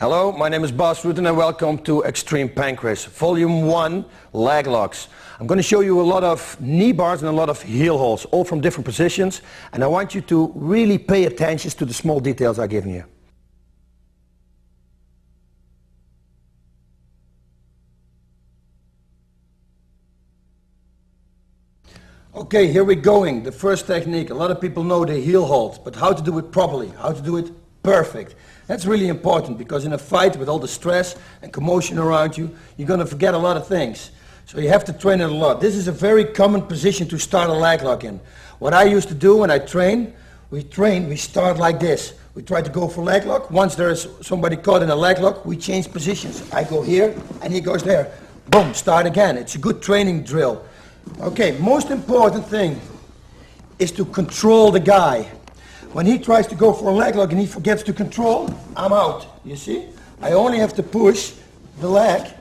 Hello, my name is Bas Rutten and welcome to Extreme Pancrase, Volume 1, Leg Locks. I'm going to show you a lot of knee bars and a lot of heel holds, all from different positions, and I want you to really pay attention to the small details I've given you. Okay, here we're going. The first technique. A lot of people know the heel hold, but how to do it properly, how to do it perfect. That's really important because in a fight with all the stress and commotion around you, you're going to forget a lot of things. So you have to train it a lot. This is a very common position to start a leg lock in. What I used to do when I train, we start like this. We try to go for leg lock. Once there is somebody caught in a leg lock, we change positions. I go here and he goes there. Boom, start again. It's a good training drill. Okay, most important thing is to control the guy. When he tries to go for a leg lock and he forgets to control, I'm out, you see? I only have to push the leg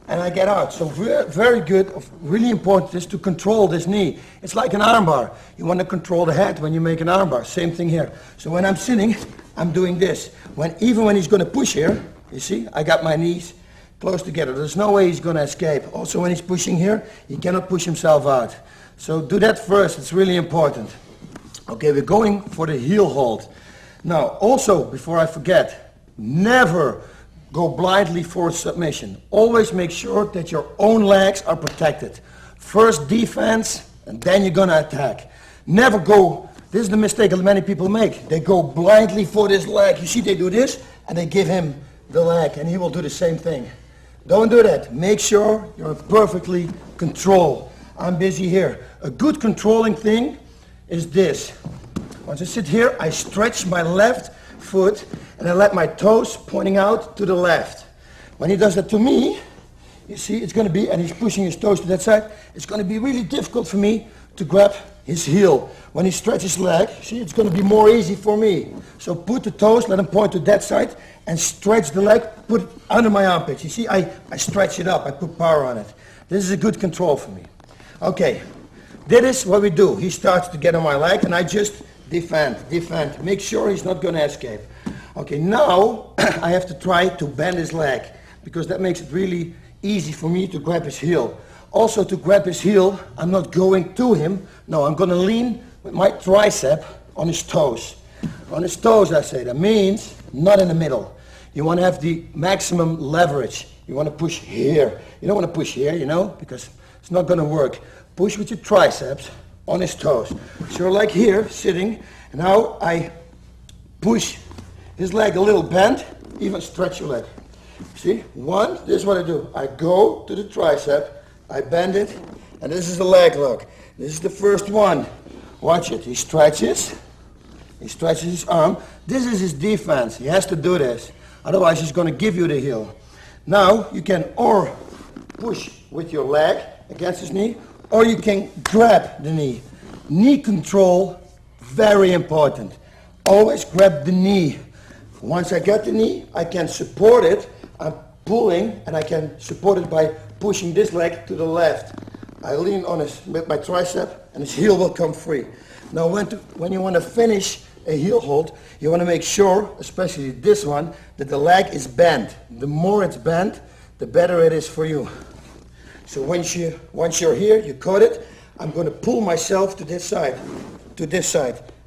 and I get out. So very good, really important is to control this knee. It's like an armbar. You want to control the head when you make an armbar. Same thing here. So when I'm sitting, I'm doing this. Even when he's going to push here, you see, I got my knees close together. There's no way he's going to escape. Also when he's pushing here, he cannot push himself out. So do that first, it's really important. Okay, we're going for the heel hold. Now, also, before I forget, never go blindly for a submission. Always make sure that your own legs are protected. First defense, and then you're gonna attack. Never go, this is the mistake that many people make. They go blindly for this leg. You see, they do this, and they give him the leg, and he will do the same thing. Don't do that. Make sure you're perfectly controlled. I'm busy here. A good controlling thing is this. Once I sit here, I stretch my left foot and I let my toes pointing out to the left. When he does that to me, you see, it's going to be, and he's pushing his toes to that side, it's going to be really difficult for me to grab his heel. When he stretches his leg, see, it's going to be more easy for me. So put the toes, let him point to that side, and stretch the leg, put it under my armpits. You see, I stretch it up, I put power on it. This is a good control for me. Okay. That is what we do. He starts to get on my leg and I just defend. Make sure he's not going to escape. Okay, now I have to try to bend his leg because that makes it really easy for me to grab his heel. Also to grab his heel, I'm not going to him. No, I'm going to lean with my tricep on his toes. On his toes, I say. That means not in the middle. You want to have the maximum leverage. You want to push here. You don't want to push here, you know, because it's not going to work. Push with your triceps on his toes. So you're like here, sitting, and now I push his leg a little bent, even stretch your leg. See, one, this is what I do. I go to the tricep, I bend it, and this is the leg lock. This is the first one. Watch it, he stretches his arm. This is his defense, he has to do this. Otherwise he's going to give you the heel. Now you can or push with your leg against his knee, or you can grab the knee. Knee control, very important. Always grab the knee. Once I get the knee, I can support it. I'm pulling and I can support it by pushing this leg to the left. I lean on with my tricep and his heel will come free. Now when you want to finish a heel hold, you want to make sure, especially this one, that the leg is bent. The more it's bent, the better it is for you. So once you're here, you caught it, I'm going to pull myself to this side,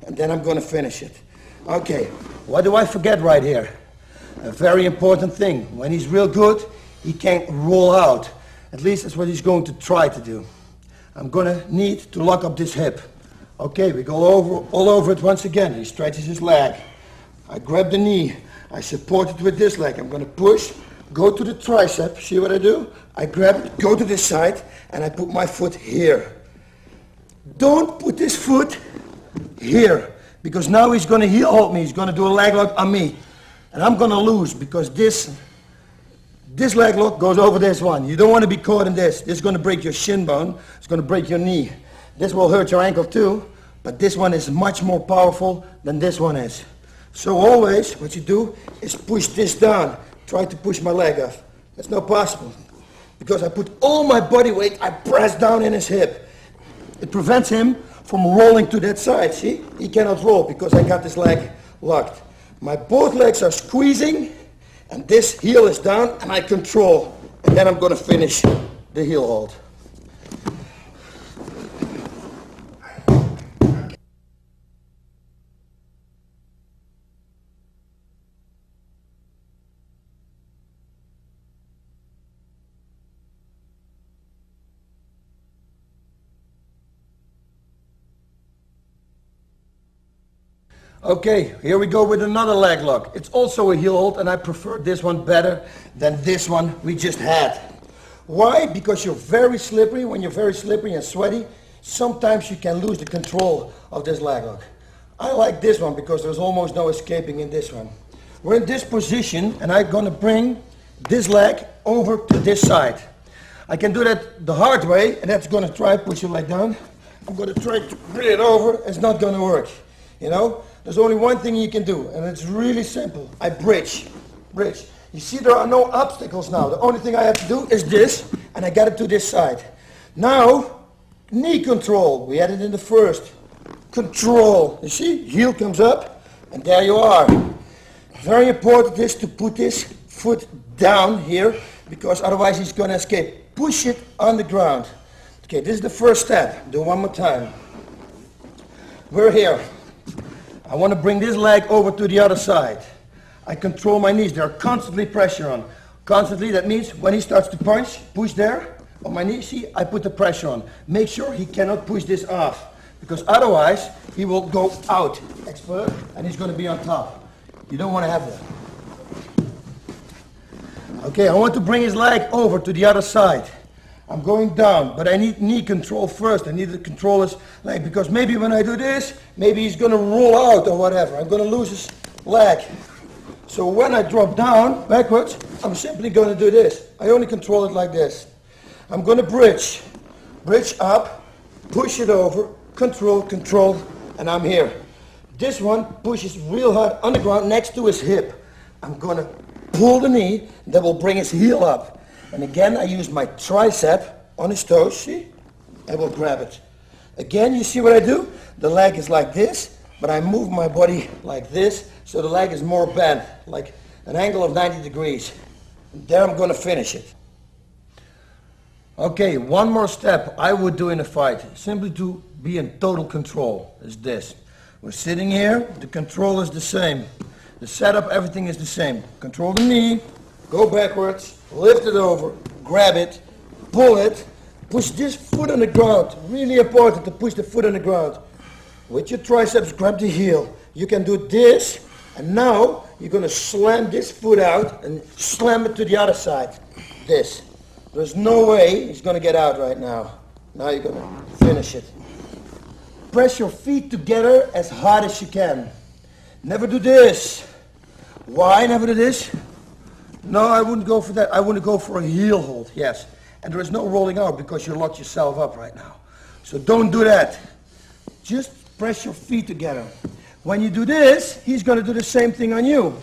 and then I'm going to finish it. Okay, what do I forget right here? A very important thing. When he's real good, he can't roll out. At least that's what he's going to try to do. I'm going to need to lock up this hip. Okay, we go all over it once again. He stretches his leg. I grab the knee. I support it with this leg. I'm going to push. Go to the tricep, see what I do? I grab it, go to this side, and I put my foot here. Don't put this foot here, because now he's going to heel hold me. He's going to do a leg lock on me. And I'm going to lose, because this leg lock goes over this one. You don't want to be caught in this. This is going to break your shin bone. It's going to break your knee. This will hurt your ankle too, but this one is much more powerful than this one is. So always, what you do is push this down. Try to push my leg off. That's not possible. Because I put all my body weight, I press down in his hip. It prevents him from rolling to that side, see? He cannot roll because I got this leg locked. My both legs are squeezing And this heel is down and I control. And then I'm going to finish the heel hold. Okay, here we go with another leg lock. It's also a heel hold and I prefer this one better than this one we just had. Why? Because you're very slippery. When you're very slippery and sweaty, sometimes you can lose the control of this leg lock. I like this one because there's almost no escaping in this one. We're in this position and I'm going to bring this leg over to this side. I can do that the hard way, and that's going to try push your leg down. I'm going to try to bring it over. It's not going to work. You know, there's only one thing you can do, and it's really simple. I bridge. You see, there are no obstacles now. The only thing I have to do is this, and I get it to this side. Now, knee control. We had it in the first. Control. You see, heel comes up, and there you are. Very important is to put this foot down here, because otherwise he's going to escape. Push it on the ground. Okay, this is the first step. Do one more time. We're here. I want to bring this leg over to the other side. I control my knees. They're constantly pressure on. Constantly, that means when he starts to punch, push there on my knee, see, I put the pressure on. Make sure he cannot push this off, because otherwise he will go out, expert, and he's going to be on top. You don't want to have that. Okay, I want to bring his leg over to the other side. I'm going down, but I need knee control first. I need to control his leg, because maybe when I do this, maybe he's going to roll out or whatever. I'm going to lose his leg. So when I drop down backwards, I'm simply going to do this. I only control it like this. I'm going to bridge. Bridge up, push it over, control, and I'm here. This one pushes real hard on the ground next to his hip. I'm going to pull the knee, that will bring his heel up. And again, I use my tricep on his toes, see? I will grab it. Again, you see what I do? The leg is like this, but I move my body like this, so the leg is more bent, like an angle of 90 degrees. And there I'm going to finish it. Okay, one more step I would do in a fight, simply to be in total control, is this. We're sitting here, the control is the same. The setup, everything is the same. Control the knee, go backwards, lift it over, grab it, pull it, push this foot on the ground. Really important to push the foot on the ground. With your triceps, grab the heel. You can do this, and now you're going to slam this foot out and slam it to the other side. This. There's no way he's going to get out right now. Now you're going to finish it. Press your feet together as hard as you can. Never do this. Why never do this? No, I wouldn't go for that. I want to go for a heel hold, yes. And there is no rolling out because you locked yourself up right now. So don't do that. Just press your feet together. When you do this, he's going to do the same thing on you.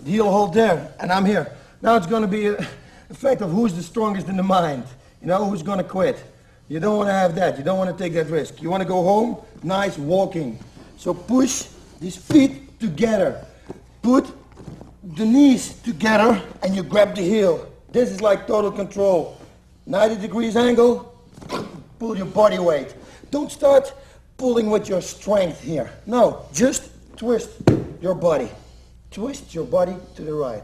The heel hold there, and I'm here. Now it's going to be a fact of who's the strongest in the mind. You know, who's going to quit. You don't want to have that. You don't want to take that risk. You want to go home, nice walking. So push these feet together. Put the knees together and you grab the heel. This is like total control. 90 degrees angle, pull your body weight. Don't start pulling with your strength here. No, just twist your body. Twist your body to the right.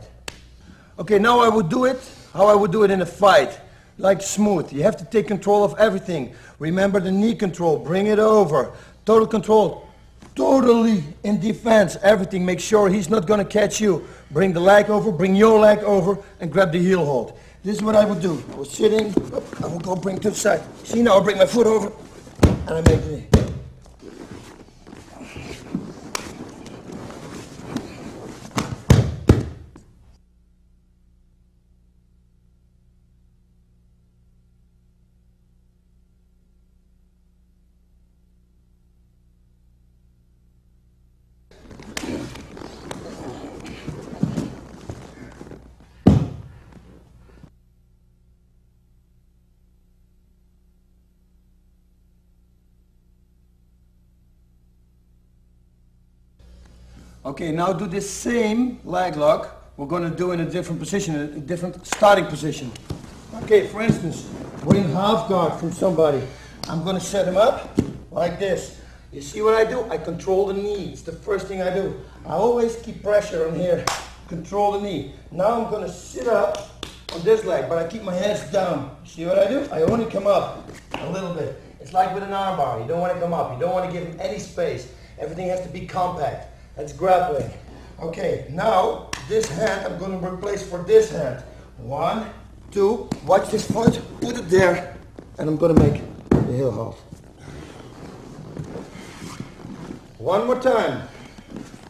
Okay, now I would do it how I would do it in a fight. Like smooth. You have to take control of everything. Remember the knee control. Bring it over. Total control. Totally in defense. Everything. Make sure he's not going to catch you. Bring the leg over. Bring your leg over. And grab the heel hold. This is what I would do. I was sitting. I will go bring to the side. See, now I bring my foot over. And I make the knee. Okay, now do this same leg lock. We're going to do in a different position, a different starting position. Okay, for instance, we're in half guard from somebody. I'm going to set him up like this. You see what I do? I control the knee. It's the first thing I do. I always keep pressure on here. Control the knee. Now I'm going to sit up on this leg, but I keep my hands down. See what I do? I only come up a little bit. It's like with an arm bar. You don't want to come up. You don't want to give him any space. Everything has to be compact. That's grappling. Okay, now this hand I'm going to replace for this hand. 1, 2, watch this foot, put it there, and I'm going to make the heel halt. One more time.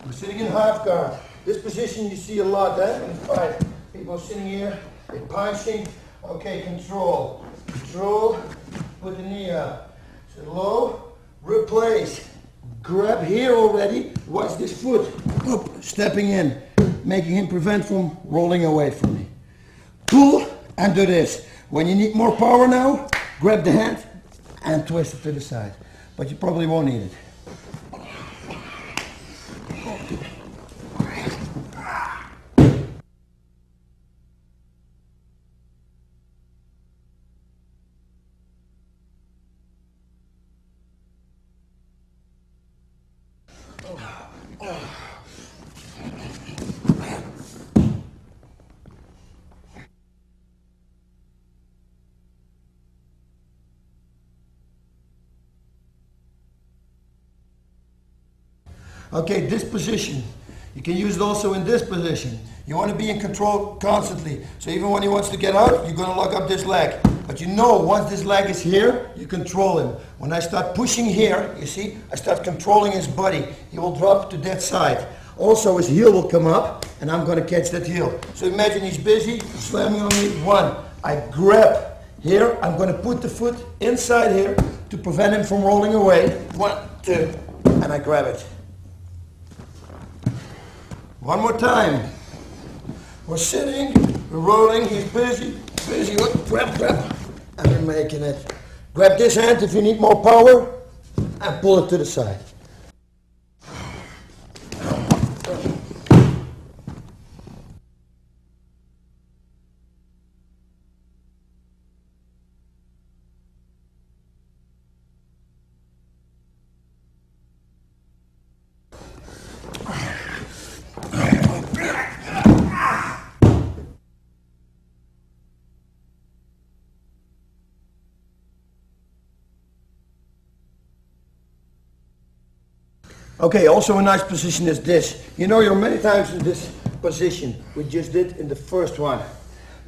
I'm sitting in half guard. This position you see a lot, in the fight. People sitting here, they're punching. Okay, control. Control, put the knee up. Sit low, replace. Grab here already. Watch this foot. Up, stepping in, making him prevent from rolling away from me. Pull and do this. When you need more power now, grab the hand and twist it to the side. But you probably won't need it. Okay, this position. You can use it also in this position. You want to be in control constantly. So even when he wants to get out, you're going to lock up this leg. But you know, once this leg is here, you control him. When I start pushing here, you see, I start controlling his body. He will drop to that side. Also, his heel will come up, and I'm going to catch that heel. So imagine he's busy, slamming on me. 1, I grab here. I'm going to put the foot inside here to prevent him from rolling away. 1, 2, and I grab it. One more time. We're sitting, we're rolling, he's busy, grab, and we're making it. Grab this hand if you need more power, and pull it to the side. Okay, also a nice position is this. You know, you're many times in this position. We just did in the first one.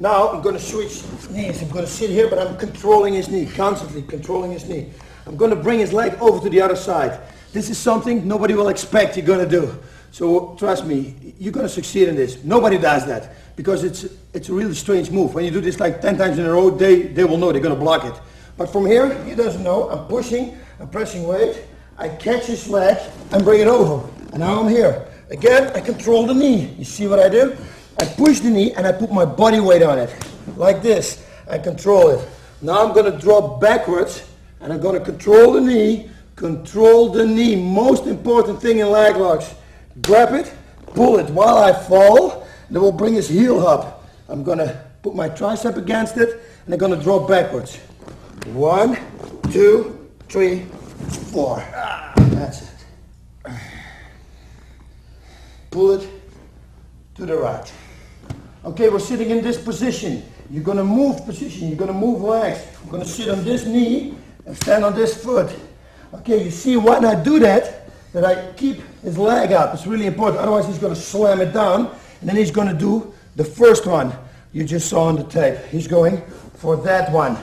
Now I'm going to switch knees. I'm going to sit here, but I'm controlling his knee, constantly controlling his knee. I'm going to bring his leg over to the other side. This is something nobody will expect you're going to do. So trust me, you're going to succeed in this. Nobody does that because it's a really strange move. When you do this like 10 times in a row, they will know they're going to block it. But from here, he doesn't know. I'm pushing, I'm pressing weight. I catch his leg and bring it over. And now I'm here. Again, I control the knee. You see what I do? I push the knee and I put my body weight on it. Like this. I control it. Now I'm going to drop backwards and I'm going to control the knee. Control the knee. Most important thing in leg locks. Grab it, pull it while I fall. Then we'll bring his heel up. I'm going to put my tricep against it and I'm going to drop backwards. 1, 2, 3, 4. That's it. Pull it to the right. Okay, we're sitting in this position. You're going to move position. You're going to move legs. I'm going to sit on this knee and stand on this foot. Okay, you see when I do that I keep his leg up. It's really important. Otherwise, he's going to slam it down. And then he's going to do the first one you just saw on the tape. He's going for that one.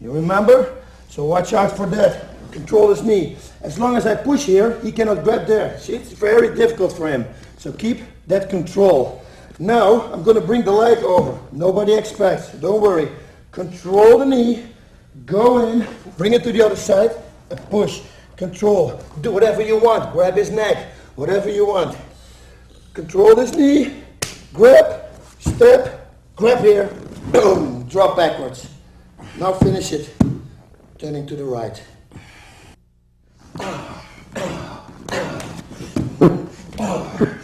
You remember? So watch out for that. Control his knee. As long as I push here, he cannot grab there. See, it's very difficult for him. So keep that control. Now, I'm going to bring the leg over. Nobody expects. Don't worry. Control the knee. Go in. Bring it to the other side. And push. Control. Do whatever you want. Grab his neck. Whatever you want. Control this knee. Grab. Step. Grab here. Boom. Drop backwards. Now finish it. Turning to the right. Oh.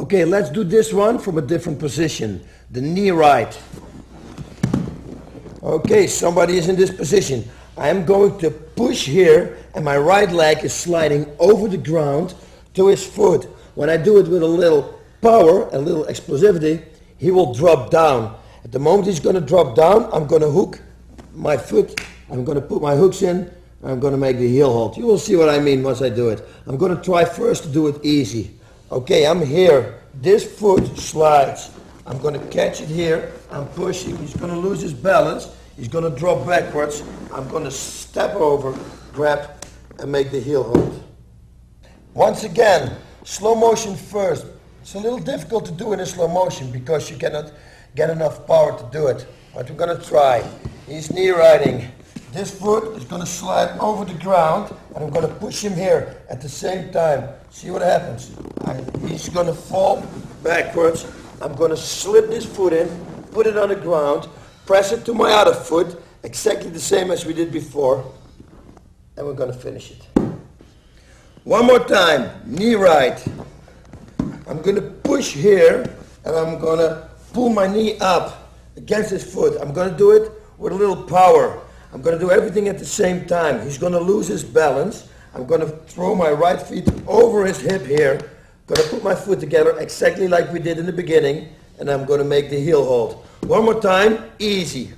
Okay, let's do this one from a different position. The knee right. Okay, somebody is in this position. I am going to push here and my right leg is sliding over the ground to his foot. When I do it with a little power, a little explosivity, he will drop down. At the moment he's going to drop down, I'm going to hook my foot. I'm going to put my hooks in. I'm going to make the heel hold. You will see what I mean once I do it. I'm going to try first to do it easy. Okay, I'm here. This foot slides. I'm going to catch it here. I'm pushing. He's going to lose his balance. He's going to drop backwards. I'm going to step over, grab, and make the heel hold. Once again, slow motion first. It's a little difficult to do it in slow motion because you cannot get enough power to do it. But we're going to try. He's knee riding. This foot is going to slide over the ground and I'm going to push him here at the same time. See what happens. He's going to fall backwards. I'm going to slip this foot in, put it on the ground, press it to my other foot, exactly the same as we did before, and we're going to finish it. One more time, knee right. I'm going to push here and I'm going to pull my knee up against his foot. I'm going to do it with a little power. I'm going to do everything at the same time. He's going to lose his balance. I'm going to throw my right feet over his hip here. I'm going to put my foot together exactly like we did in the beginning, and I'm going to make the heel hold. One more time, easy.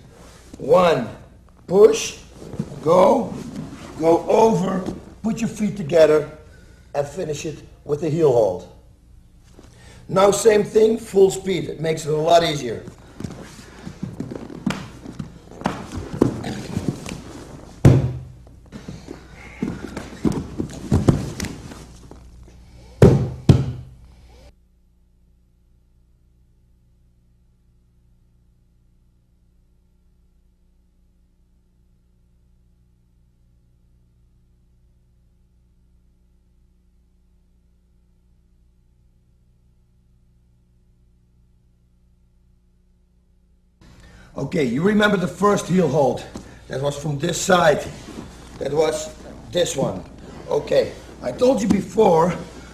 One, push, go over, put your feet together, and finish it with the heel hold. Now same thing, full speed. It makes it a lot easier. Okay, you remember the first heel hold. That was from this side. That was this one. Okay, I told you before,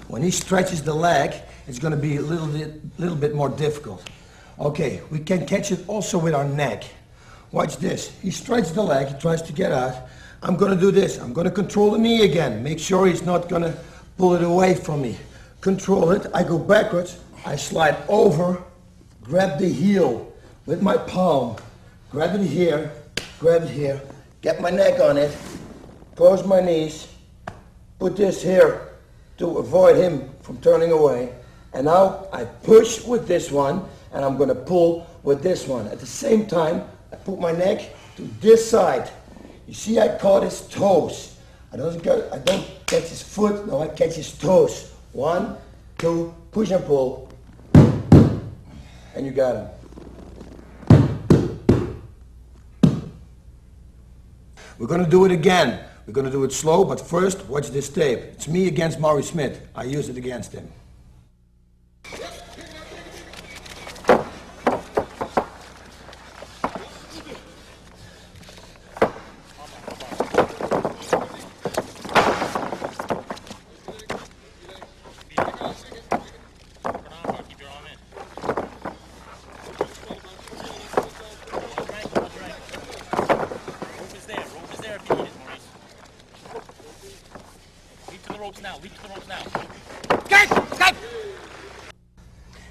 when he stretches the leg, it's going to be a little bit more difficult. Okay, we can catch it also with our neck. Watch this. He stretches the leg, he tries to get out. I'm going to do this. I'm going to control the knee again. Make sure he's not going to pull it away from me. Control it. I go backwards. I slide over, grab the heel with my palm. Grab it here, get my neck on it, close my knees, put this here to avoid him from turning away. And now I push with this one and I'm going to pull with this one. At the same time, I put my neck to this side. You see, I caught his toes. I don't catch his foot, no, I catch his toes. 1, 2, push and pull, and you got him. We're going to do it again. We're going to do it slow, but first, watch this tape. It's me against Maury Smith. I use it against him.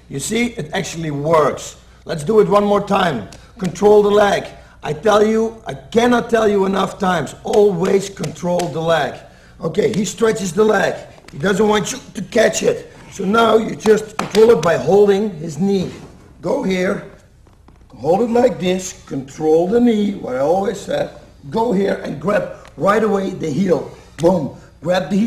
You see, it actually works. Let's do it one more time. Control the leg. I tell you, I cannot tell you enough times, always control the leg. Okay, he stretches the leg. He doesn't want you to catch it. So now you just control it by holding his knee. Go here, hold it like this, control the knee, what I always said. Go here and grab right away the heel. Boom. Grab the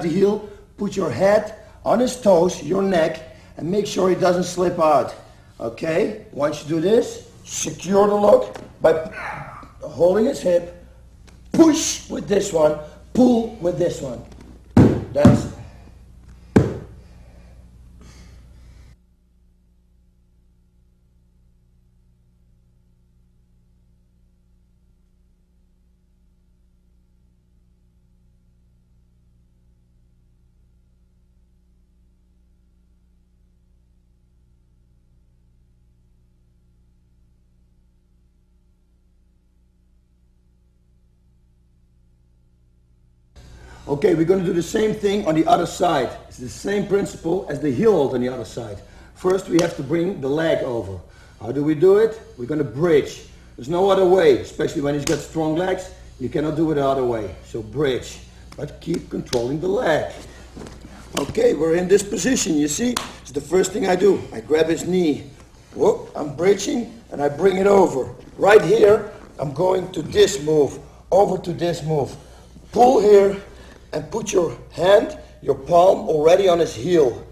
heel, put your head on his toes, your neck, and make sure he doesn't slip out. Okay? Once you do this, secure the lock by holding his hip, push with this one, pull with this one. That's it. Okay, we're going to do the same thing on the other side. It's the same principle as the heel hold on the other side. First we have to bring the leg over. How do we do it? We're going to bridge. There's no other way, especially when he's got strong legs. You cannot do it the other way. So bridge, but keep controlling the leg. Okay, we're in this position, you see? It's the first thing I do. I grab his knee. Whoop, I'm bridging and I bring it over. Right here, I'm going to this move, over to this move. Pull here and put your hand, your palm already on his heel.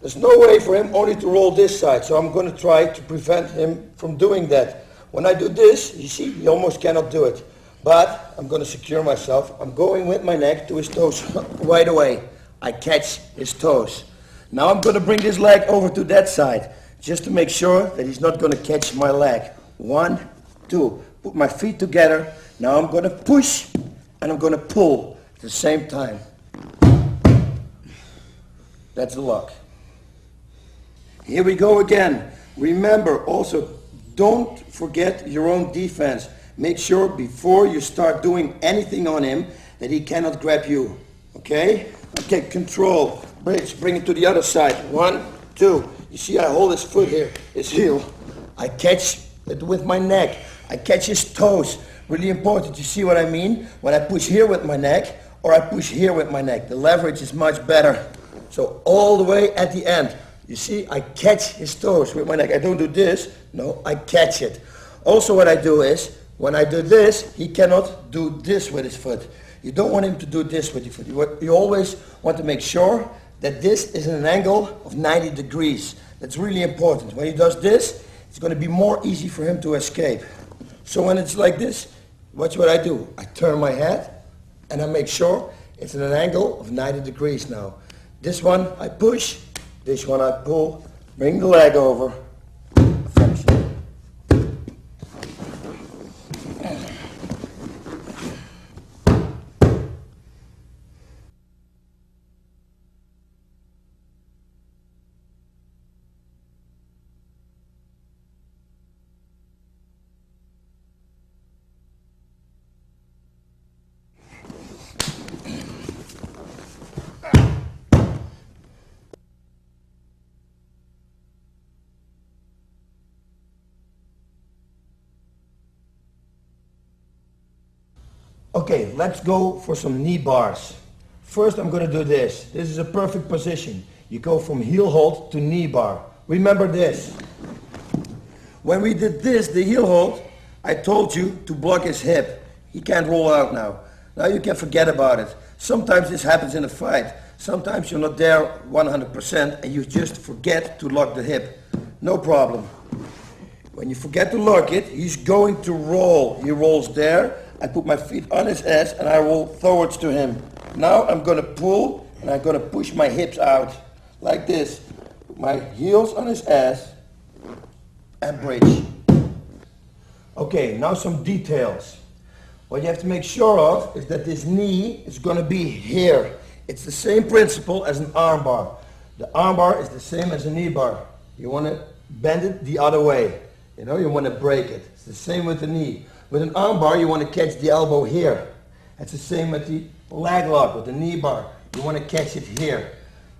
There's no way for him only to roll this side, so I'm going to try to prevent him from doing that. When I do this, you see, he almost cannot do it. But I'm going to secure myself. I'm going with my neck to his toes right away. I catch his toes. Now I'm going to bring this leg over to that side, just to make sure that he's not going to catch my leg. 1, 2. Put my feet together. Now I'm going to push and I'm going to pull at the same time. That's the lock. Here we go again. Remember also, don't forget your own defense. Make sure before you start doing anything on him that he cannot grab you. Okay? Okay, control. Bridge, bring it to the other side. 1, 2. You see I hold his foot here, his heel. I catch it with my neck. I catch his toes. Really important. You see what I mean? When I push here with my neck or I push here with my neck, the leverage is much better. So all the way at the end. You see, I catch his toes with my neck. I don't do this. No, I catch it. Also what I do is, when I do this, he cannot do this with his foot. You don't want him to do this with your foot. You always want to make sure that this is in an angle of 90 degrees. That's really important. When he does this, it's going to be more easy for him to escape. So when it's like this, watch what I do. I turn my head and I make sure it's in an angle of 90 degrees now. This one I push, this one I pull, bring the leg over. Okay, let's go for some knee bars. First I'm going to do this. This is a perfect position. You go from heel hold to knee bar. Remember this. When we did this, the heel hold, I told you to block his hip. He can't roll out now. Now you can forget about it. Sometimes this happens in a fight. Sometimes you're not there 100% and you just forget to lock the hip. No problem. When you forget to lock it, he's going to roll. He rolls there. I put my feet on his ass and I roll forwards to him. Now I'm going to pull and I'm going to push my hips out like this. Put my heels on his ass and bridge. Okay, now some details. What you have to make sure of is that this knee is going to be here. It's the same principle as an arm bar. The arm bar is the same as a knee bar. You want to bend it the other way. You know, you want to break it. It's the same with the knee. With an arm bar, you want to catch the elbow here. That's the same with the leg lock, with the knee bar. You want to catch it here.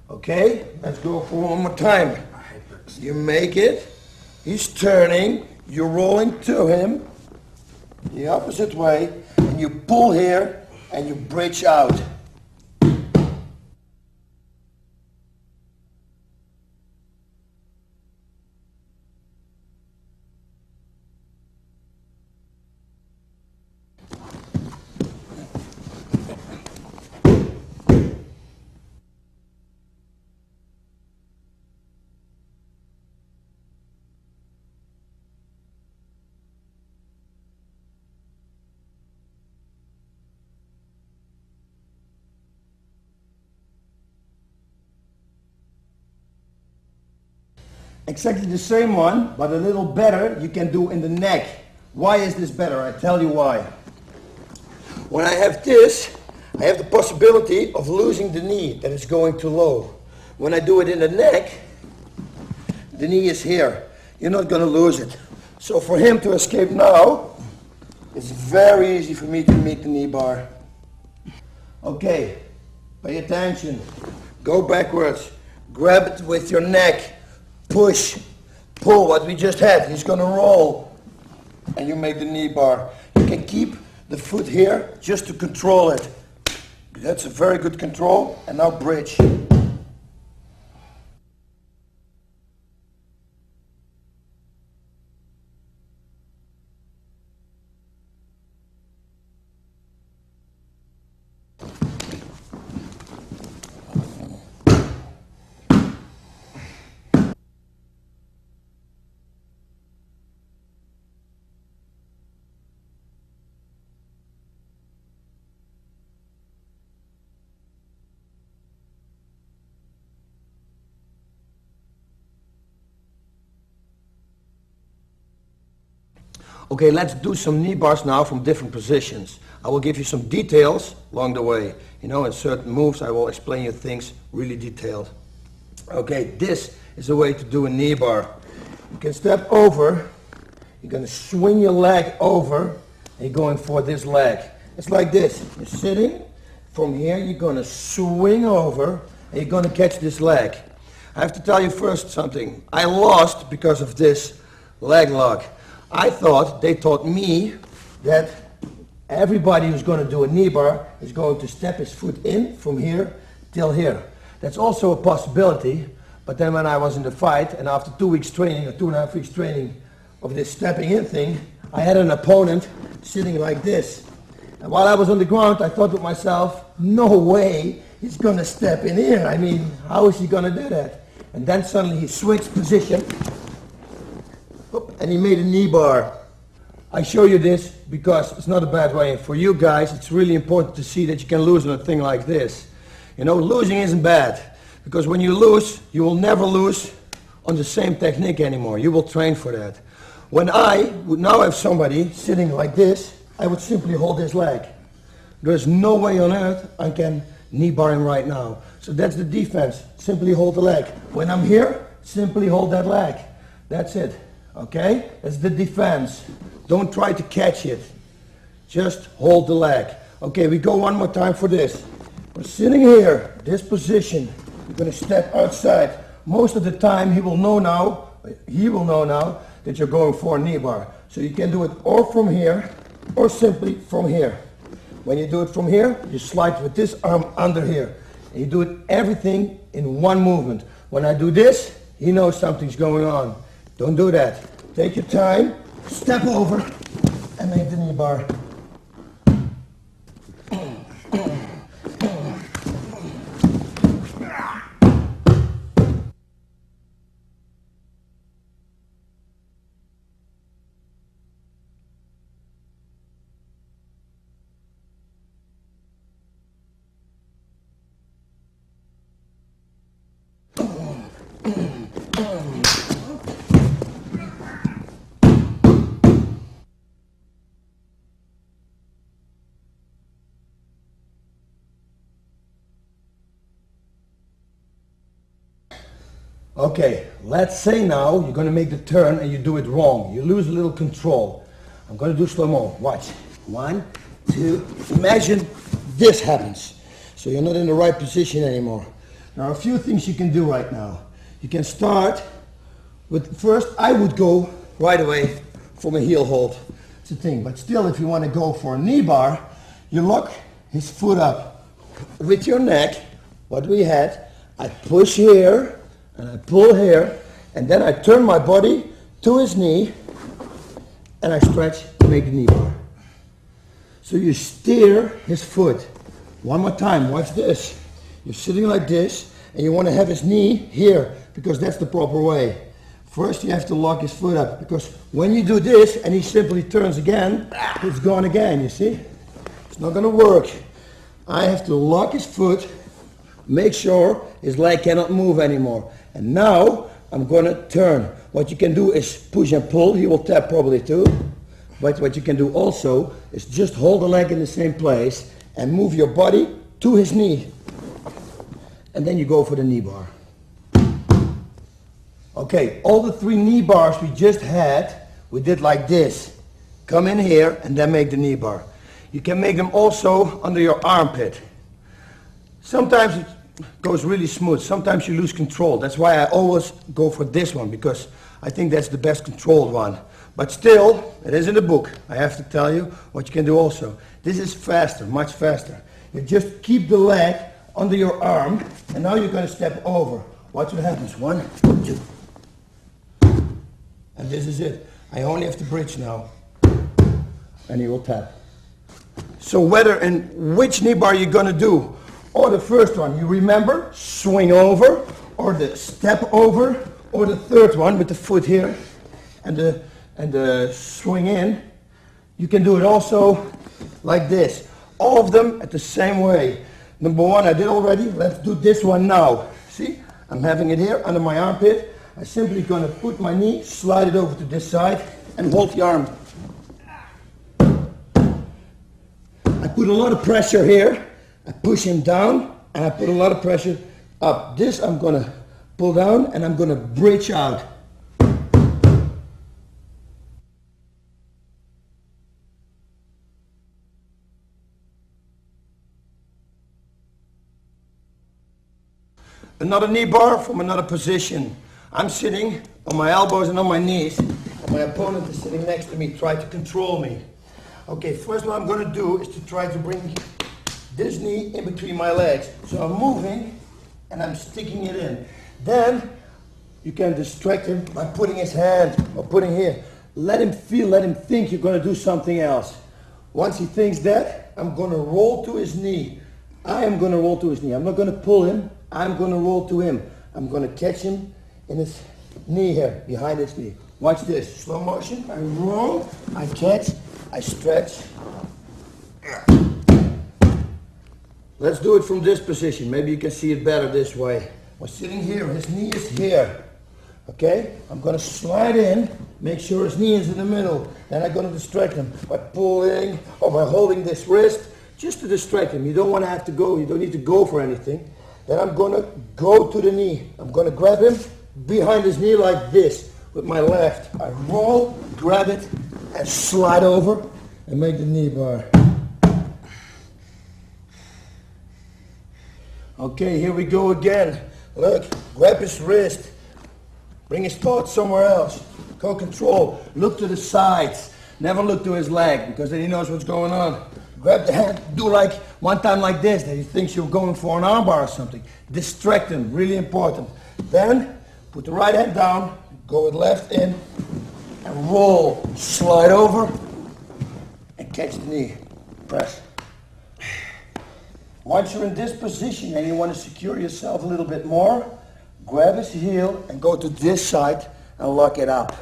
Okay? Let's go for one more time. You make it. He's turning. You're rolling to him the opposite way. And you pull here and you bridge out. exactly the same one, but a little better you can do in the neck. Why is this better? I tell you why. When I have this, I have the possibility of losing the knee that is going too low. When I do it in the neck, the knee is here. You're not going to lose it. So for him to escape now, it's very easy for me to meet the knee bar. Okay, pay attention. Go backwards. Grab it with your neck. Push. Pull what we just had. He's going to roll. And you make the knee bar. You can keep the foot here just to control it. That's a very good control. And now bridge. Okay, let's do some knee bars now from different positions. I will give you some details along the way. You know, in certain moves I will explain you things really detailed. Okay, this is a way to do a knee bar. You can step over, you're going to swing your leg over, and you're going for this leg. It's like this. You're sitting, from here you're going to swing over, and you're going to catch this leg. I have to tell you first something. I lost because of this leg lock. I thought they taught me that everybody who's going to do a knee bar is going to step his foot in from here till here. That's also a possibility, but then when I was in the fight and after 2 weeks training or 2.5 weeks training of this stepping in thing, I had an opponent sitting like this. And while I was on the ground, I thought to myself, no way he's going to step in here. I mean, how is he going to do that? And then suddenly he switched position. And he made a knee bar. I show you this because it's not a bad way. And for you guys, it's really important to see that you can lose on a thing like this. You know, losing isn't bad. Because when you lose, you will never lose on the same technique anymore. You will train for that. When I would now have somebody sitting like this, I would simply hold his leg. There's no way on earth I can knee bar him right now. So that's the defense. Simply hold the leg. When I'm here, simply hold that leg. That's it. Okay? That's the defense. Don't try to catch it. Just hold the leg. Okay, we go one more time for this. We're sitting here, this position. You're going to step outside. Most of the time he will know now that you're going for a knee bar. So you can do it or from here or simply from here. When you do it from here, you slide with this arm under here. And you do it everything in one movement. When I do this, he knows something's going on. Don't do that. Take your time, step over, and make the knee bar. Okay, let's say now you're going to make the turn and you do it wrong. You lose a little control. I'm going to do slow-mo. Watch. 1, 2. Imagine this happens. So you're not in the right position anymore. There are a few things you can do right now. You can start with, first I would go right away from a heel hold. It's a thing. But still, if you want to go for a knee bar, you lock his foot up. With your neck, what we had, I push here, and I pull here, and then I turn my body to his knee, and I stretch to make the knee bar. So you steer his foot. One more time, watch this. You're sitting like this, and you want to have his knee here, because that's the proper way. First you have to lock his foot up, because when you do this, and he simply turns again, it's gone again, you see? It's not going to work. I have to lock his foot, make sure his leg cannot move anymore. And now, I'm gonna turn. What you can do is push and pull. He will tap probably too. But what you can do also is just hold the leg in the same place and move your body to his knee. And then you go for the knee bar. Okay, all the 3 knee bars we just had, we did like this. Come in here and then make the knee bar. You can make them also under your armpit. Sometimes it goes really smooth, sometimes you lose control. That's why I always go for this one, because I think that's the best controlled one. But still, it is in the book. I have to tell you what you can do also. This is faster, much faster. You just keep the leg under your arm, and now you're going to step over. Watch what happens. 1, 2. And this is it. I only have to bridge now. And he will tap. So whether in which knee bar you're going to do, or the first one, you remember, swing over, or the step over, or the third one with the foot here, and the swing in. You can do it also like this. All of them at the same way. Number 1 I did already. Let's do this one now. See, I'm having it here under my armpit. I'm simply going to put my knee, slide it over to this side, and hold the arm. I put a lot of pressure here. I push him down, and I put a lot of pressure up. This I'm going to pull down, and I'm going to bridge out. Another knee bar from another position. I'm sitting on my elbows and on my knees, and my opponent is sitting next to me, trying to control me. Okay, first what I'm going to do is to try to bring this knee in between my legs. So I'm moving and I'm sticking it in. Then you can distract him by putting his hand or putting here. Let him feel, let him think you're going to do something else. Once he thinks that, I'm going to roll to his knee. I am going to roll to his knee. I'm not going to pull him. I'm going to roll to him. I'm going to catch him in his knee here, behind his knee. Watch this. Slow motion. I roll, I catch, I stretch. Let's do it from this position. Maybe you can see it better this way. We're sitting here. His knee is here. Okay? I'm going to slide in, make sure his knee is in the middle. Then I'm going to distract him by pulling or by holding this wrist just to distract him. You don't want to have to go. You don't need to go for anything. Then I'm going to go to the knee. I'm going to grab him behind his knee like this with my left. I roll, grab it, and slide over and make the knee bar. Okay, here we go again. Look, grab his wrist. Bring his thoughts somewhere else. Go control. Look to the sides. Never look to his leg, because then he knows what's going on. Grab the hand. Do like one time like this, that he thinks you're going for an armbar or something. Distract him. Really important. Then put the right hand down. Go with left in. And roll. Slide over. And catch the knee. Press. Once you're in this position and you want to secure yourself a little bit more, grab his heel and go to this side and lock it up.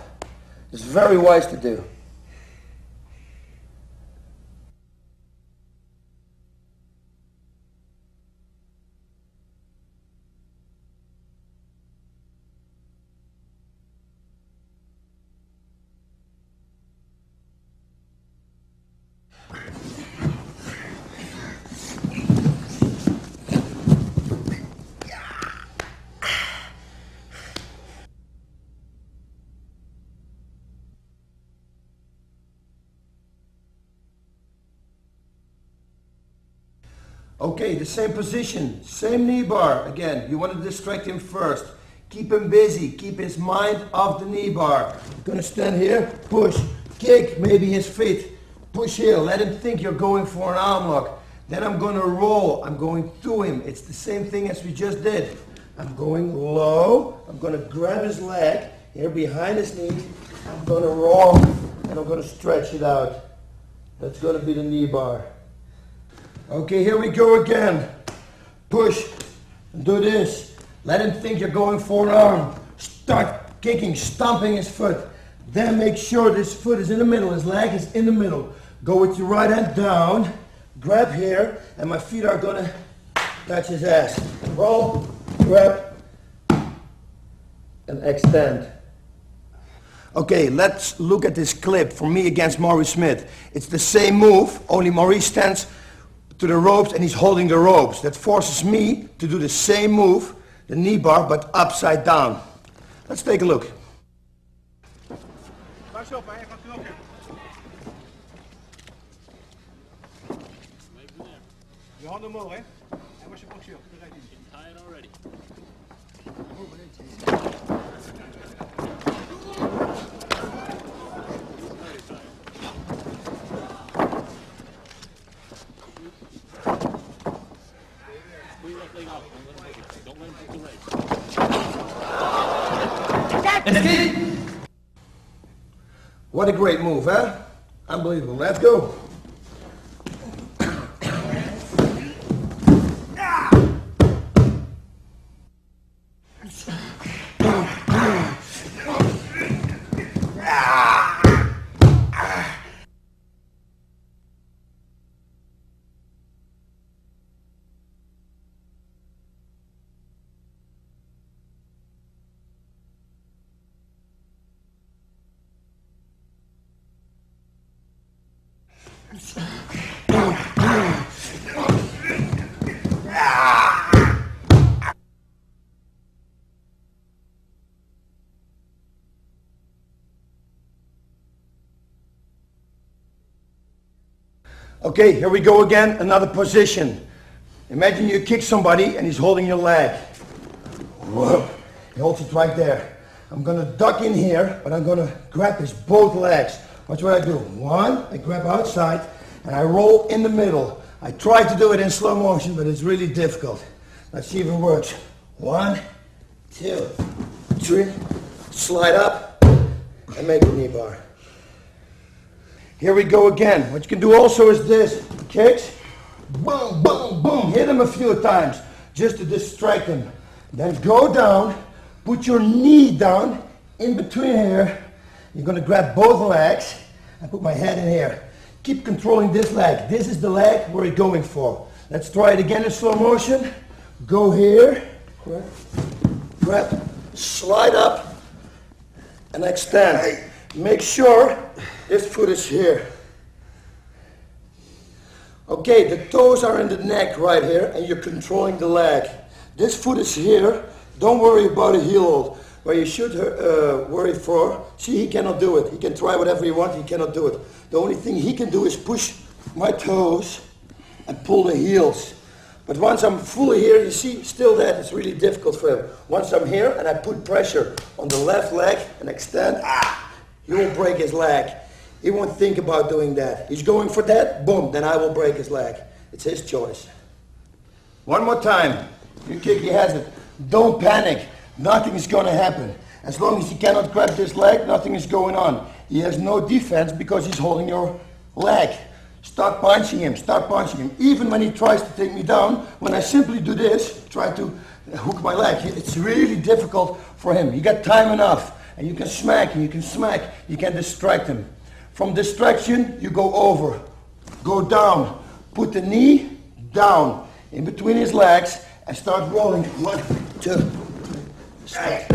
It's very wise to do. Okay, the same position, same knee bar. Again, you want to distract him first. Keep him busy, keep his mind off the knee bar. You're going to stand here, push, kick, maybe his feet. Push here, let him think you're going for an arm lock. Then I'm going to roll, I'm going to him. It's the same thing as we just did. I'm going low, I'm going to grab his leg, here behind his knee. I'm going to roll, and I'm going to stretch it out. That's going to be the knee bar. Okay, here we go again. Push. Do this. Let him think you're going for an arm. Start kicking, stomping his foot. Then make sure this foot is in the middle. His leg is in the middle. Go with your right hand down. Grab here. And my feet are going to touch his ass. Roll. Grab. and extend. Okay, let's look at this clip from me against Maurice Smith. It's the same move, only Maurice stands to the ropes and he's holding the ropes. That forces me to do the same move, the knee bar, but upside down. Let's take a look. Je handen omhoog, hè? En was je boxje op, dan rijdt hij niet. Tired already. Don't let him take the race. What a great move, huh? Unbelievable. Let's go. Okay, here we go again, another position. Imagine you kick somebody and he's holding your leg. Whoa. He holds it right there. I'm gonna duck in here, but I'm gonna grab his both legs. Watch what I do. One, I grab outside, and I roll in the middle. I try to do it in slow motion, but it's really difficult. Let's see if it works. 1, 2, 3, slide up, and make a knee bar. Here we go again. What you can do also is this. Kicks, boom, boom, boom. Hit him a few times, just to distract him. Then go down, put your knee down, in between here. You're gonna grab both legs and put my head in here. Keep controlling this leg. This is the leg we're going for. Let's try it again in slow motion. Go here, grab, slide up, and extend. Make sure this foot is here. Okay, the toes are in the neck right here, and you're controlling the leg. This foot is here. Don't worry about a heel hold. Where you should worry for, see, he cannot do it. He can try whatever he wants, he cannot do it. The only thing he can do is push my toes and pull the heels. But once I'm fully here, you see, still that is really difficult for him. Once I'm here and I put pressure on the left leg and extend, he will break his leg. He won't think about doing that. He's going for that, boom, then I will break his leg. It's his choice. One more time. You kick, he has it. Don't panic. Nothing is going to happen. As long as he cannot grab this leg, nothing is going on. He has no defense because he's holding your leg. Start punching him, start punching him. Even when he tries to take me down, when I simply do this, try to hook my leg, it's really difficult for him. You got time enough, and you can smack him, you can smack, you can distract him. From distraction, you go over, go down, put the knee down in between his legs, and start rolling. 1, 2, stop.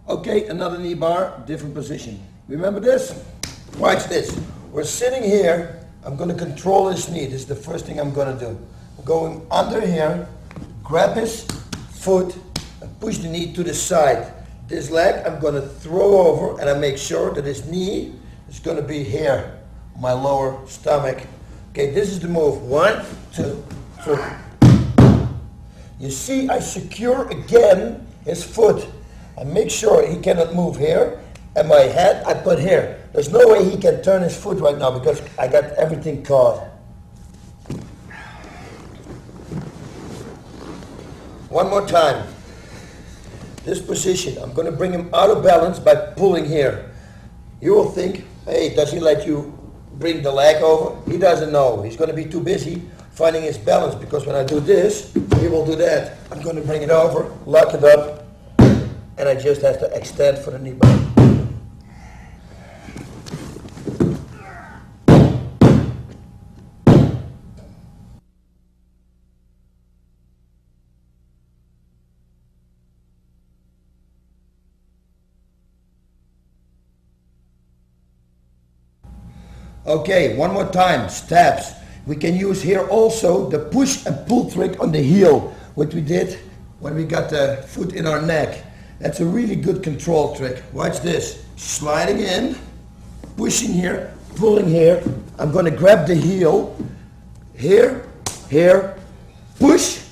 Okay, another knee bar, different position. Remember this? Watch this. We're sitting here. I'm going to control his knee. This is the first thing I'm going to do. I'm going under here, grab his foot, and push the knee to the side. This leg I'm going to throw over, and I make sure that his knee is going to be here, my lower stomach. Okay, this is the move. 1, 2, 3. You see, I secure again his foot. And make sure he cannot move here, And my head I put here. There's no way he can turn his foot right now because I got everything caught. One more time. This position, I'm going to bring him out of balance by pulling here. You will think, hey, does he let you bring the leg over? He doesn't know. He's going to be too busy finding his balance because when I do this, he will do that. I'm going to bring it over, lock it up, and I just have to extend for the knee bar. Okay, one more time, steps. We can use here also the push and pull trick on the heel, what we did when we got the foot in our neck. That's a really good control trick. Watch this, sliding in, pushing here, pulling here. I'm gonna grab the heel, here, here, push,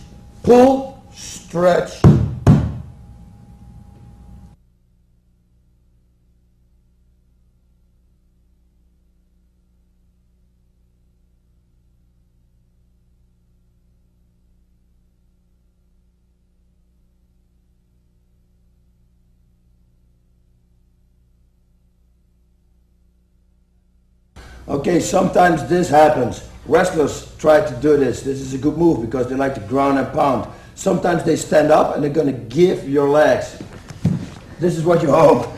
pull, stretch. Okay, sometimes this happens. Wrestlers try to do this. This is a good move because they like to ground and pound. Sometimes they stand up and they're going to give your legs. This is what you hope.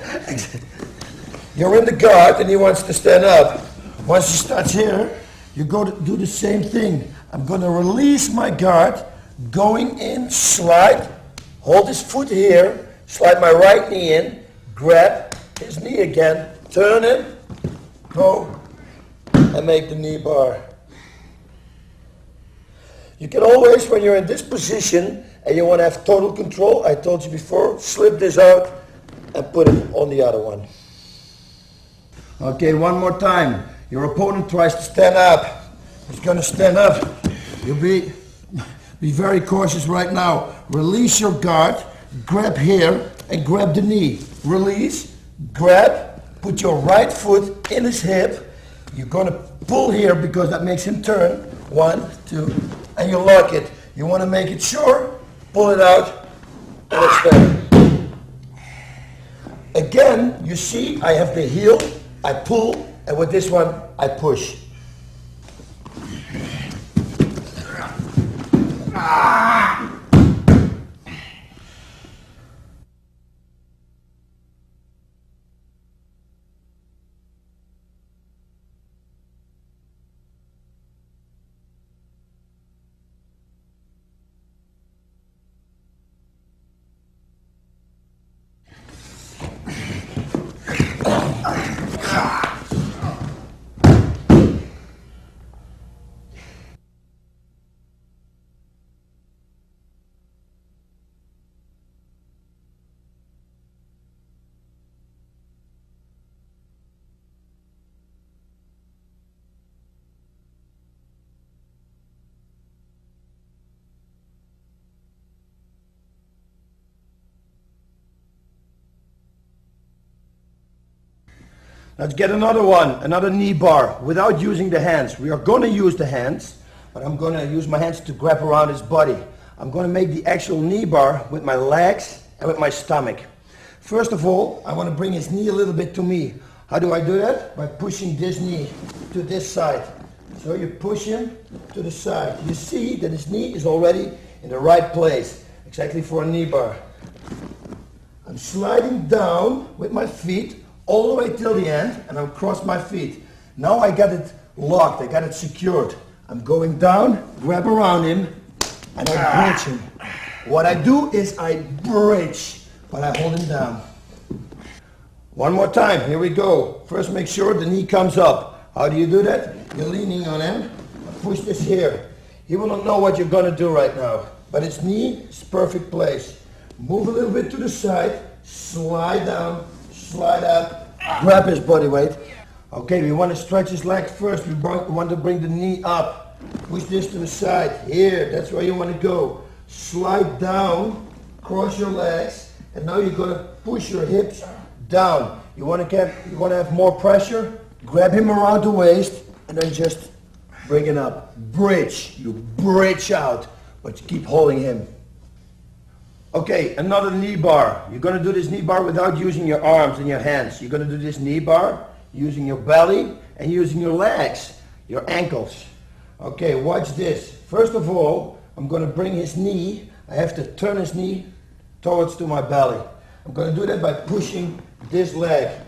You're in the guard and he wants to stand up. Once he starts here, you go to do the same thing. I'm going to release my guard, going in, slide, hold his foot here, slide my right knee in, grab his knee again, turn him, go, and make the knee bar. You can always, when you're in this position and you want to have total control, I told you before, slip this out and put it on the other one. Okay, one more time. Your opponent tries to stand up. He's going to stand up. You'll be very cautious right now. Release your guard, grab here and grab the knee. Release, grab, put your right foot in his hip. You're going to pull here because that makes him turn. 1, 2, and you lock it. You want to make it sure, pull it out, and it's there. Again, you see, I have the heel, I pull, and with this one, I push. Let's get another one, another knee bar, without using the hands. We are going to use the hands, but I'm going to use my hands to grab around his body. I'm going to make the actual knee bar with my legs and with my stomach. First of all, I want to bring his knee a little bit to me. How do I do that? By pushing this knee to this side. So you push him to the side. You see that his knee is already in the right place, exactly for a knee bar. I'm sliding down with my feet all the way till the end, and I'm cross my feet. Now I got it locked, I got it secured. I'm going down, grab around him, and I bridge him. What I do is I bridge, but I hold him down. One more time, here we go. First make sure the knee comes up. How do you do that? You're leaning on him, push this here. He will not know what you're gonna do right now, but his knee is perfect place. Move a little bit to the side, slide down, slide up, grab his body weight. Okay, we want to stretch his leg first. We want to bring the knee up. Push this to the side. Here, that's where you want to go. Slide down, cross your legs, and now you're going to push your hips down. You want to have more pressure? Grab him around the waist and then just bring it up. Bridge. You bridge out, but you keep holding him. Okay, another knee bar. You're going to do this knee bar without using your arms and your hands. You're going to do this knee bar using your belly and using your legs, your ankles. Okay, watch this. First of all, I'm going to bring his knee. I have to turn his knee towards to my belly. I'm going to do that by pushing this leg.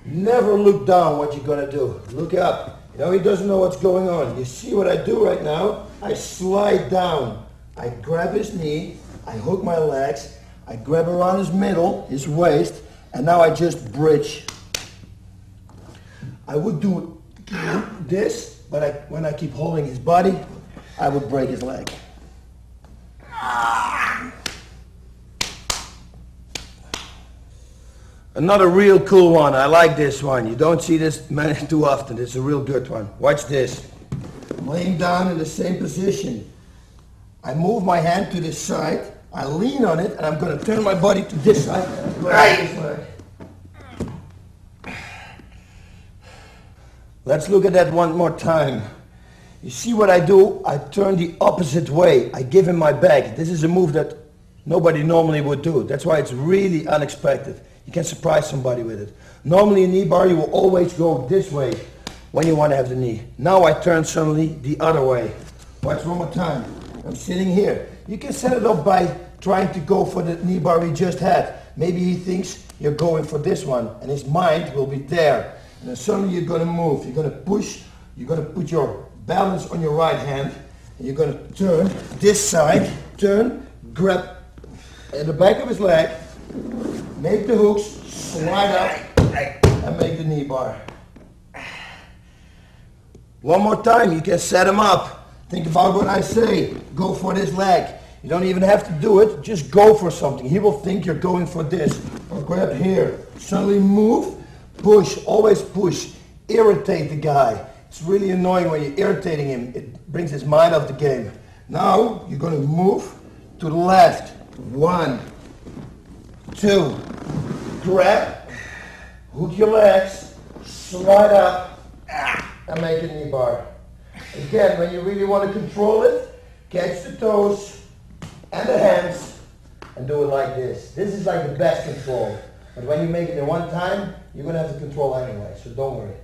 Never look down what you're going to do. Look up. You know, he doesn't know what's going on. You see what I do right now? I slide down. I grab his knee. I hook my legs, I grab around his middle, his waist, and now I just bridge. I would do this, but when I keep holding his body, I would break his leg. Another real cool one, I like this one. You don't see this too often, it's a real good one. Watch this. I'm laying down in the same position. I move my hand to this side, I lean on it, and I'm going to turn my body to this side. Right. Let's look at that one more time. You see what I do? I turn the opposite way. I give him my back. This is a move that nobody normally would do. That's why it's really unexpected. You can surprise somebody with it. Normally a knee bar, you will always go this way when you want to have the knee. Now I turn suddenly the other way. Watch one more time. I'm sitting here. You can set it up by trying to go for the knee bar we just had. Maybe he thinks you're going for this one and his mind will be there. And then suddenly you're going to move. You're going to push. You're going to put your balance on your right hand. And you're going to turn this side. Turn, grab at the back of his leg. Make the hooks, slide up and make the knee bar. One more time. You can set him up. Think about what I say. Go for this leg. You don't even have to do it. Just go for something. He will think you're going for this. Or grab here. Suddenly move. Push. Always push. Irritate the guy. It's really annoying when you're irritating him. It brings his mind off the game. Now you're going to move to the left. 1, 2. Grab. Hook your legs. Slide up. And make a knee bar. Again, when you really want to control it, catch the toes and the hands and do it like this. This is like the best control. But when you make it in one time, you're going to have the control anyway, so don't worry.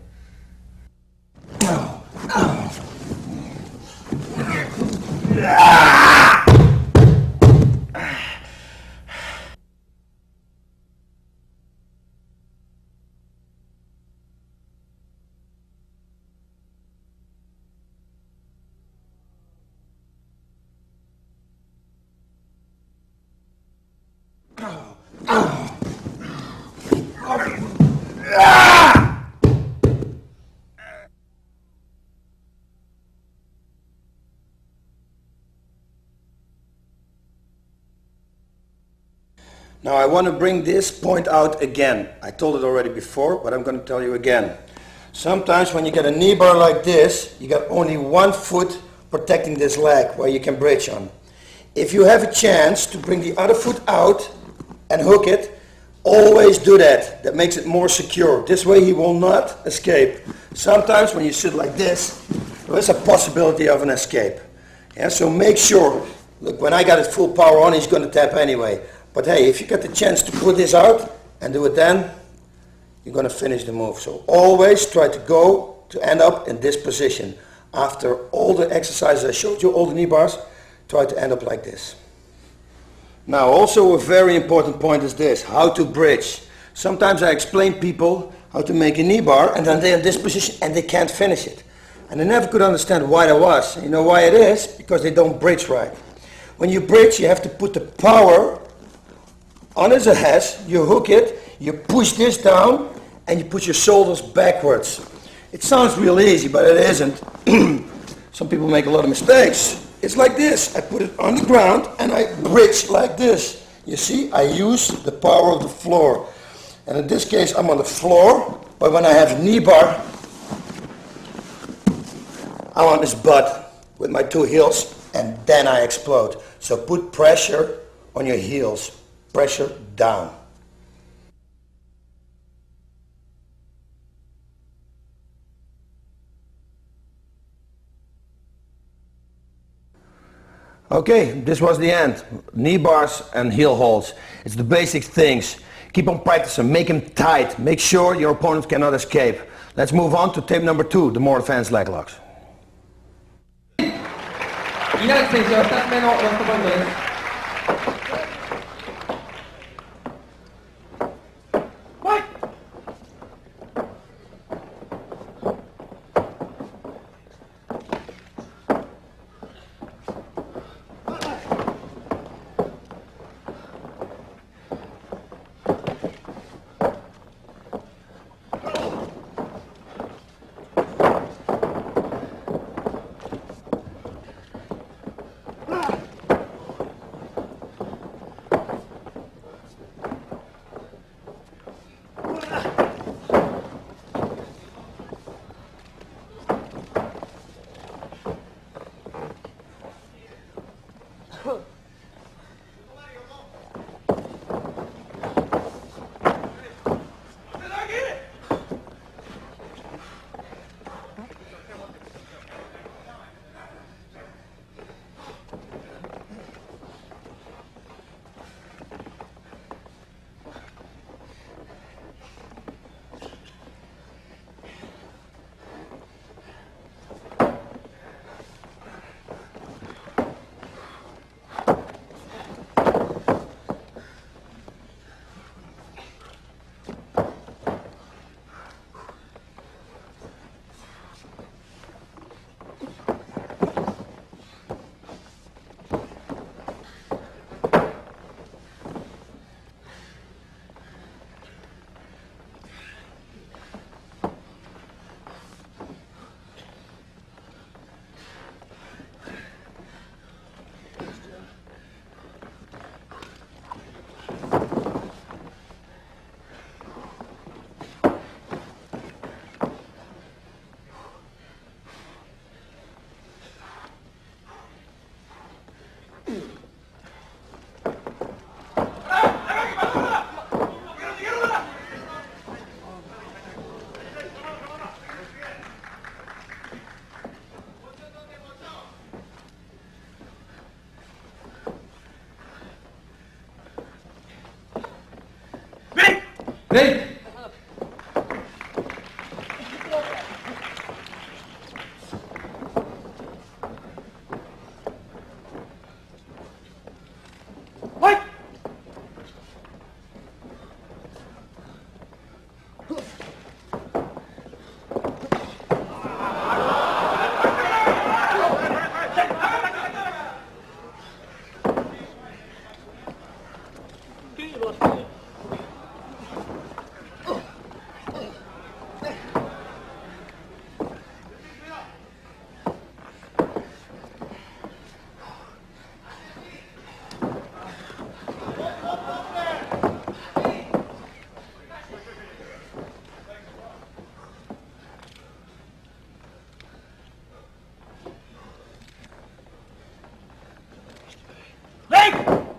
Now I want to bring this point out again. I told it already before, but I'm going to tell you again. Sometimes when you get a knee bar like this, you got only one foot protecting this leg where you can bridge on. If you have a chance to bring the other foot out and hook it, always do that. That makes it more secure. This way he will not escape. Sometimes when you sit like this, there is a possibility of an escape. Yeah, so make sure. Look, when I got it full power on, he's going to tap anyway. But hey, if you get the chance to put this out and do it then, you're going to finish the move. So always try to go to end up in this position. After all the exercises I showed you, all the knee bars, try to end up like this. Now also a very important point is this, how to bridge. Sometimes I explain people how to make a knee bar and then they're in this position and they can't finish it. And I never could understand why that was. You know why it is? Because they don't bridge right. When you bridge, you have to put the power on his ass, you hook it, you push this down, and you put your shoulders backwards. It sounds real easy, but it isn't. Some people make a lot of mistakes. It's like this. I put it on the ground, and I bridge like this. You see, I use the power of the floor. And in this case, I'm on the floor, but when I have a knee bar, I'm on his butt with my 2 heels, and then I explode. So put pressure on your heels. Pressure down. Okay, this was the end. Knee bars and heel holds. It's the basic things. Keep on practicing, make them tight. Make sure your opponent cannot escape. Let's move on to tape number 2, the more advanced leg locks. 稲垣選手は2つ目のロストポイントです。Break!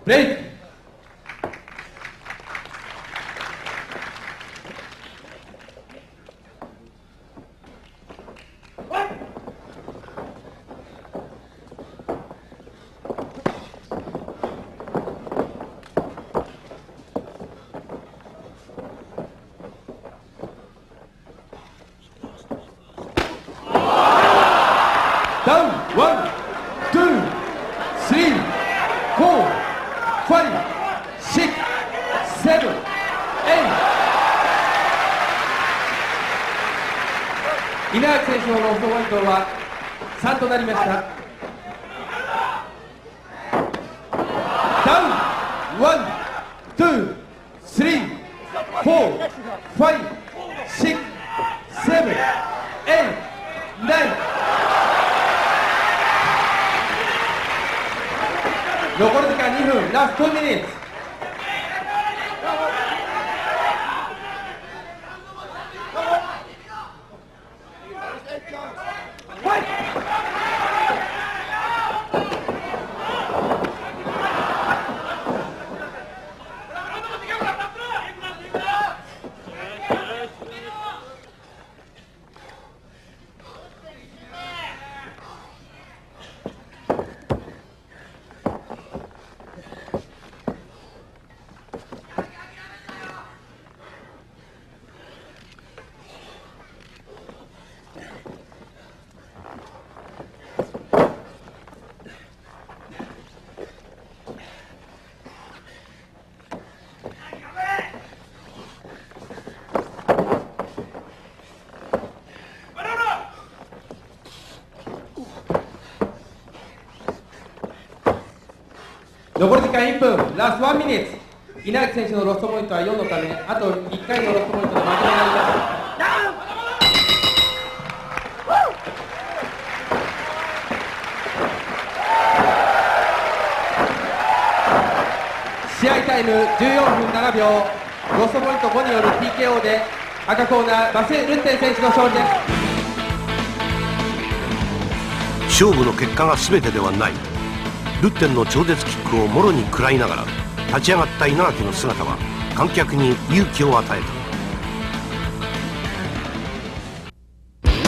Break! Down! 1, 2, 3, 4, 5, 6, 7, 8. 稲垣選手のロストポイントは3となりました。ダウン 1, 2, 3, 4, 5, 6, 7, 8, 9. 残り時間2分、ラスト2ミニッツ。残り時間1分、ラスト1ミニッツ。稲垣選手のロストポイントは4のため、あと1回のロストポイントで負けになります。試合タイム14分7秒、ロストポイント5による TKO で赤コーナーバセ・ルッテン選手の勝利です。勝負の結果が全てではない。ルッテンの超絶キックをもろに食らいながら立ち上がった稲垣の姿は観客に勇気を与えた。